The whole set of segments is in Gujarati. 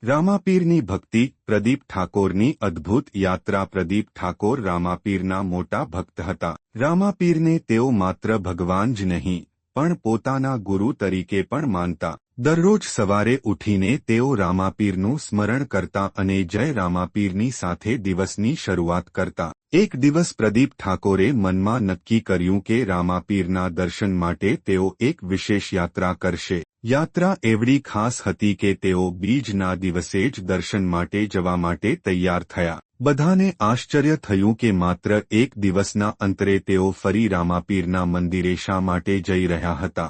રામાપીરની ભક્તિ. પ્રદીપ ઠાકોરની અદ્ભુત યાત્રા. પ્રદીપ ઠાકોર રામાપીરના મોટા ભક્ત હતા. રામાપીરને તેઓ માત્ર ભગવાન જ નહીં પણ પોતાના ગુરુ તરીકે પણ માનતા. દરરોજ સવારે ઉઠીને તેઓ રામાપીરનું સ્મરણ કરતા અને જય રામાપીરની સાથે દિવસની શરૂઆત કરતા. એક દિવસ પ્રદીપ ઠાકોરે મનમાં નક્કી કર્યું કે રામાપીરના દર્શન માટે તેઓ એક વિશેષ યાત્રા કરશે. યાત્રા એવડી ખાસ હતી કે તેઓ બીજના દિવસે જ દર્શન માટે જવા માટે તૈયાર થયા. બધાને આશ્ચર્ય થયું કે માત્ર એક દિવસના અંતરે તેઓ ફરી રામાપીરના મંદિરે શા માટે જઈ રહ્યા હતા.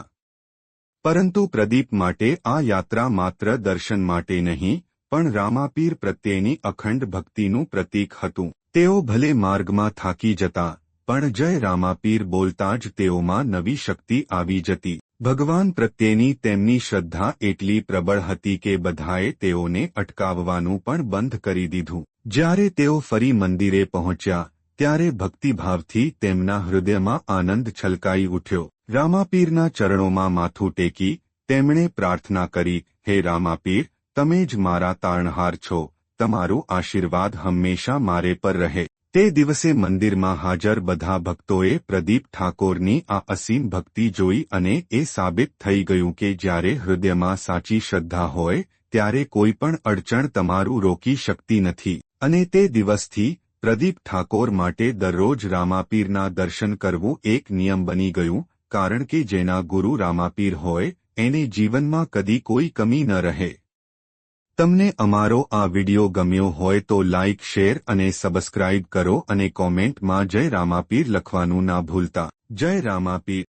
પરંતુ પ્રદીપ માટે આ યાત્રા માત્ર દર્શન માટે નહીં પણ રામાપીર પ્રત્યેની અખંડ ભક્તિનું પ્રતીક હતું. તેઓ ભલે માર્ગમાં થાકી જતા પણ જય રામાપીર બોલતા જ તેઓમાં નવી શક્તિ આવી જતી. ભગવાન પ્રત્યેની તેમની શ્રદ્ધા એટલી પ્રબળ હતી કે બધાએ તેઓને અટકાવવાનું પણ બંધ કરી દીધું. જ્યારે તેઓ ફરી મંદિરે પહોંચ્યા ત્યારે ભક્તિભાવથી તેમના હૃદયમાં આનંદ છલકાઈ ઉઠ્યો. રામાપીરના ચરણોમાં માથું ટેકી તેમણે પ્રાર્થના કરી, હે રામાપીર, તમે જ મારા તારણહાર છો. તમારું આશીર્વાદ હંમેશા મારે પર રહે. તે દિવસે મંદિરમાં હાજર બધા ભક્તોએ પ્રદીપ ઠાકોરની આ અસીમ ભક્તિ જોઈ અને એ સાબિત થઈ ગયું કે જ્યારે હૃદયમાં સાચી શ્રદ્ધા હોય ત્યારે કોઈ પણ અડચણ તમારું રોકી શકતી નથી. અને તે દિવસથી પ્રદીપ ઠાકોર માટે દરરોજ રામાપીરના દર્શન કરવું એક નિયમ બની ગયું, કારણ કે જેના ગુરુ રામાપીર હોય એને જીવનમાં કદી કોઈ કમી ન રહે. તમને અમારો આ વિડિયો ગમ્યો હોય તો લાઇક, શેર અને સબસ્ક્રાઇબ કરો અને કોમેન્ટમાં જય રામાપીર લખવાનું ના ભૂલતા. જય રામાપીર.